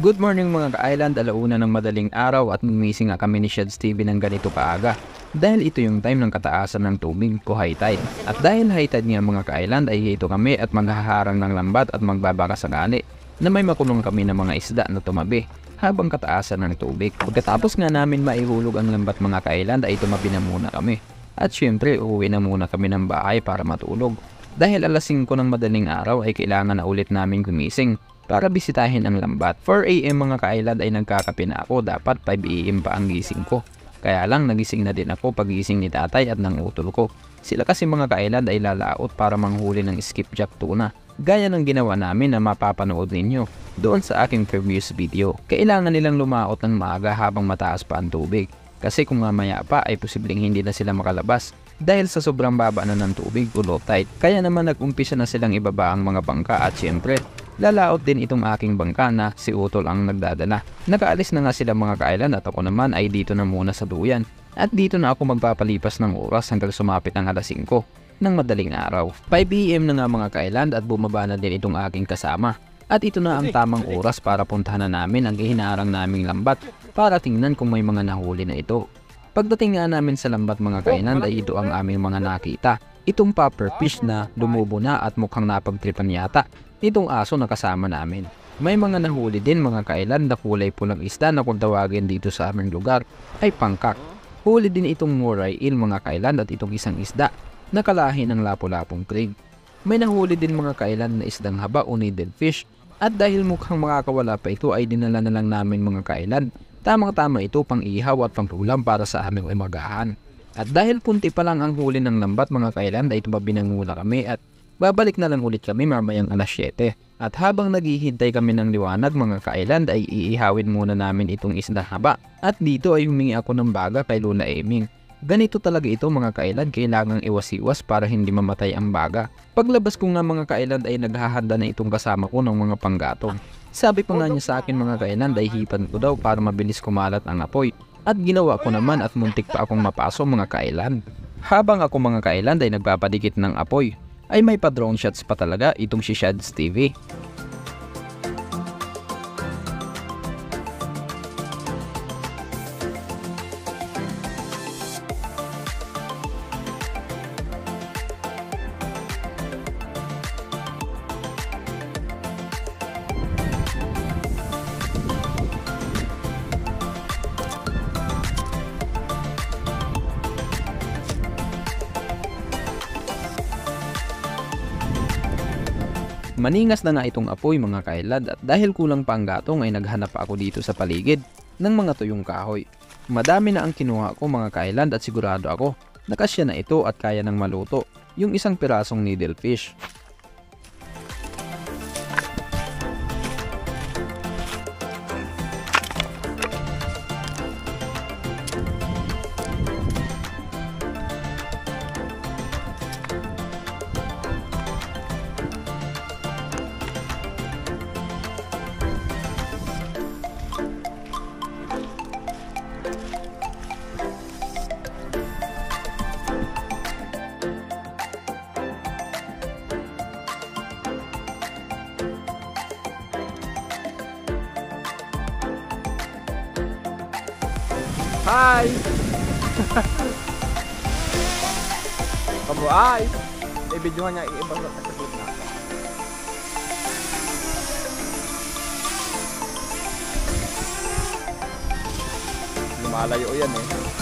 Good morning mga ka-island, alauna ng madaling araw at gumising nga kami ni Shads TV ng ganito kaaga. Dahil ito yung time ng kataasan ng tubig o high tide. At dahil high tide nga mga ka-island ay hito kami at maghaharang ng lambat at magbabaka sakali na may makulong kami ng mga isda na tumabi habang kataasan ng tubig. Pagkatapos nga namin maihulog ang lambat mga ka-island ay tumabi na muna kami. At syempre uuwi na muna kami ng bahay para matulog. Dahil alas 5 ng madaling araw ay kailangan na ulit namin gumising para bisitahin ang lambat. 4 AM mga ka-island ay nagkakape na ako, dapat 5 AM pa ang gising ko. Kaya lang nagising na din ako pagising ni tatay at ng utol ko. Sila kasi mga ka-island ay lalaot para manghuli ng skipjack tuna. Gaya ng ginawa namin na mapapanood ninyo doon sa aking previous video. Kailangan nilang lumaot ng maaga habang mataas pa ang tubig. Kasi kung mamaya pa ay posibleng hindi na sila makalabas dahil sa sobrang baba na ng tubig o low tide. Kaya naman nag-umpisa na silang ibaba ang mga bangka at syempre lalaot din itong aking bangka na si Utol ang nagdadala. Nakaalis na nga sila mga ka-island at ako naman ay dito na muna sa duyan. At dito na ako magpapalipas ng oras hanggang sumapit ang alas 5 ng madaling araw. 5 AM na nga mga ka-island at bumaba na din itong aking kasama. At ito na ang tamang oras para puntahan na namin ang hinaharang naming lambat para tingnan kung may mga nahuli na ito. Pagdating nga namin sa lambat mga ka-island ay ito ang aming mga nakita. Itong popper fish na lumubo na at mukhang napagtripan yata itong aso na kasama namin. May mga nahuli din mga ka-island na kulay pulang isda na kung tawagin dito sa aming lugar ay pangkak. Huli din itong moray eel mga ka-island at itong isang isda na kalahi ng lapu-lapong craig. May nahuli din mga ka-island na isdang haba o needlefish at dahil mukhang makakawala pa ito ay dinala na lang namin mga ka-island. Tamang-tama ito pang ihaw at pang-ulam para sa aming umagahan. At dahil punti pa lang ang huli ng lambat mga ka-island ay tumabi ng muna kami at babalik na lang ulit kami mamayang alas 7. At habang naghihintay kami ng liwanag mga ka-island ay iihawin muna namin itong isdang haba. At dito ay humingi ako ng baga kay Lola Eming. Ganito talaga ito mga ka-island, kailangang iwas-iwas para hindi mamatay ang baga. Paglabas ko nga mga ka-island ay naghahanda na itong kasama ko ng mga panggatong. Sabi pa nga niya sa akin mga ka-island ay hipan ko daw para mabilis kumalat ang apoy. At ginawa ko naman at muntik pa akong mapaso mga ka-island. Habang ako mga ka-island ay nagpapadikit ng apoy, ay may pa-drone shots pa talaga itong si Shads TV. Maningas na nga itong apoy mga ka-island at dahil kulang pa ang gatong ay naghanap pa ako dito sa paligid ng mga tuyong kahoy. Madami na ang kinuha ko mga ka-island at sigurado ako nakasya na ito at kaya nang maluto yung isang pirasong needlefish. Hi! Kamu ay! I-videohan niya ibang nagkasabot na. Lumalayo yan eh.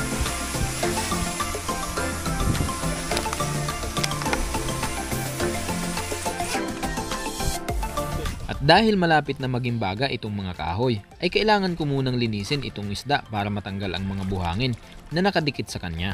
At dahil malapit na maging baga itong mga kahoy, ay kailangan ko munang linisin itong isda para matanggal ang mga buhangin na nakadikit sa kanya.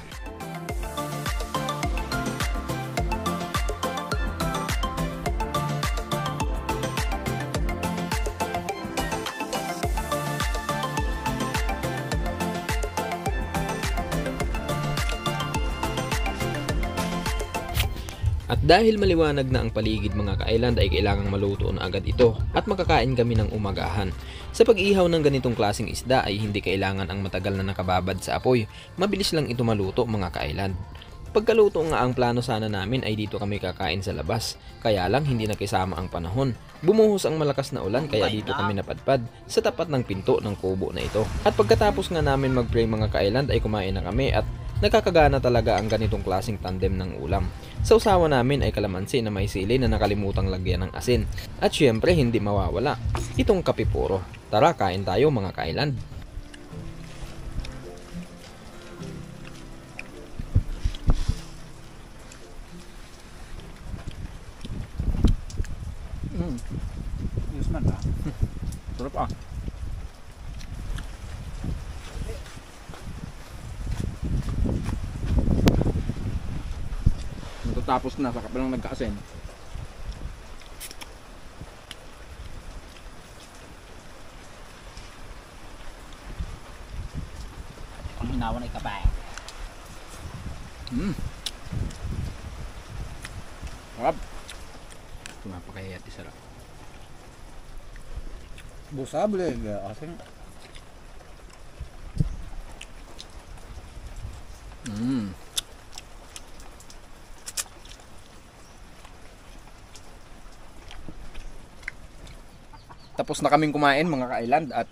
At dahil maliwanag na ang paligid mga ka-island ay kailangang maluto na agad ito at makakain kami ng umagahan. Sa pag-ihaw ng ganitong klaseng isda ay hindi kailangan ang matagal na nakababad sa apoy, mabilis lang ito maluto mga ka-island. Pagkaluto nga ang plano sana namin ay dito kami kakain sa labas. Kaya lang hindi nakisama ang panahon. Bumuhos ang malakas na ulan kaya dito kami napadpad sa tapat ng pinto ng kubo na ito. At pagkatapos nga namin mag-pray mga ka-island ay kumain na kami at nakakagana talaga ang ganitong klaseng tandem ng ulam. Sa usawa namin ay kalamansi na may sili na nakalimutang lagyan ng asin. At syempre hindi mawawala itong kape puro. Tara kain tayo mga ka-island. Yes man ah. Sarap ah. Matatapos na sa kapilang nagkaasin. Ang hinawan ay kapay. Sarap. Tumapakayat isarap. Busa boleh enggak asing. Tapos na kaming kumain mga ka-island at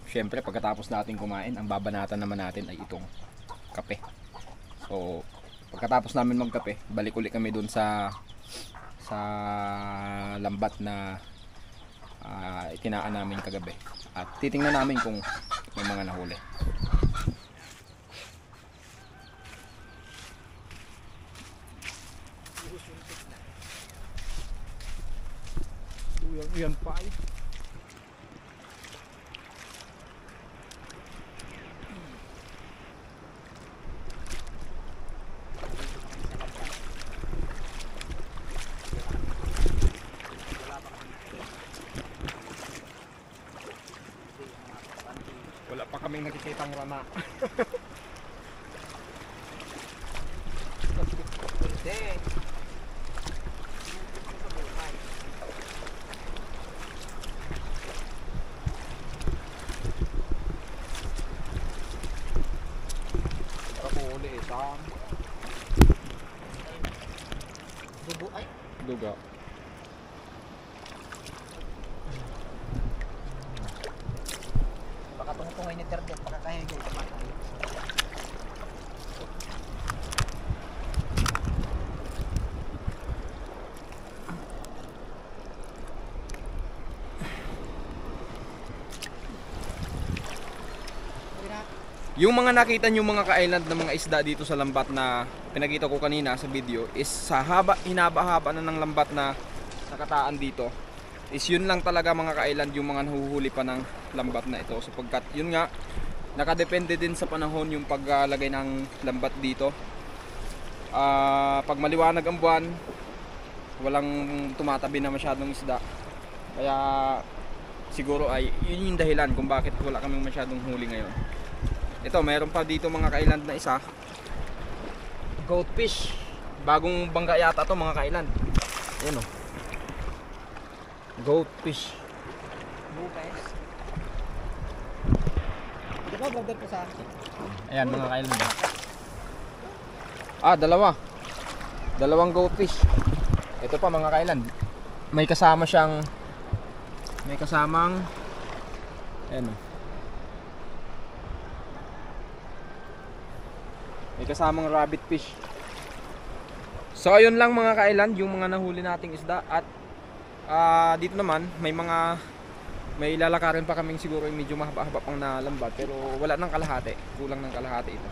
syempre pagkatapos natin kumain, ang babanatan naman natin ay itong kape. So pagkatapos namin magkape, balik ulit kami dun sa lambat na itinaan namin kagabi. At titingnan namin kung may mga nahuli. Yan pa eh. Wala pa kaming nakikitang rana. Dugo ay. Duga. Baka tungtungay ni Terdek. Baka kaya nyo itamatay. Yung mga nakita nyo mga ka-island na mga isda dito sa lambat na pinakita ko kanina sa video is sa hinaba-haba na ng lambat na nakataan dito is yun lang talaga mga ka-island yung mga nahuhuli pa ng lambat na ito sapagkat yun nga nakadepende din sa panahon yung paglagay ng lambat dito. Pag maliwanag ang buwan walang tumatabi na masyadong isda kaya siguro ay yun yung dahilan kung bakit wala kaming masyadong huli ngayon. Ito, mayroon pa dito mga ka-island na isa. Goldfish. Bagong bangga yata to mga ka-island. Ayan o. Goldfish. Bukes. Di ba vlogger ko sa akin? Ayan mga ka-island. Dalawa. Dalawang goldfish. Ito pa mga ka-island. May kasamang ayan o. May kasamang rabbit fish. So ayun lang mga ka-island yung mga nahuli nating isda at dito naman may lalakarin pa kaming siguro yung medyo mahaba-haba pang nalambat pero wala nang kalahati, kulang ng kalahati ito.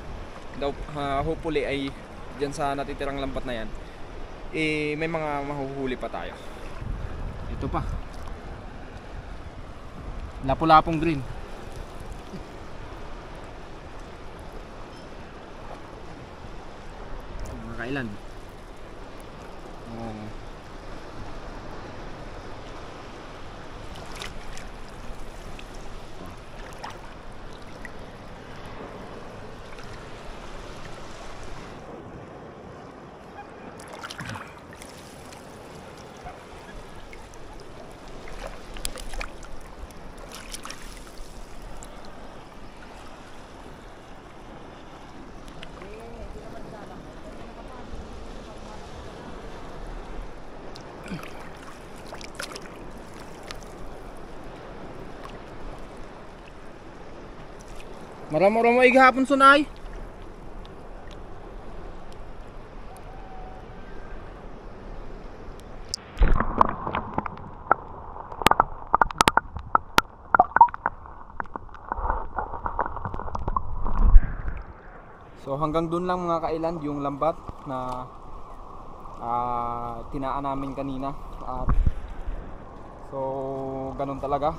Hopefully ay diyan sa natitirang lambat na yan may mga mahuhuli pa tayo. Ito pa. Lapu-lapong green. Kailan? Maramo-ramo ay gahapon sunay. So hanggang dun lang mga kailan yung lambat na tinaan namin kanina. At so ganun talaga.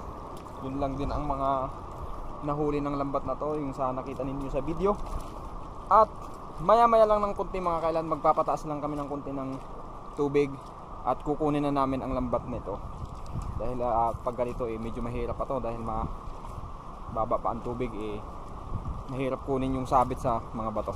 Yun lang din ang mga nahuli ng lambat na to, yung sa nakita ninyo sa video. At maya maya lang ng konti mga kailan, magpapataas lang kami ng konti ng tubig at kukunin na namin ang lambat nito. Dahil pag ganito medyo mahirap pa to, dahil mababa pa ang tubig, mahirap kunin yung sabit sa mga bato.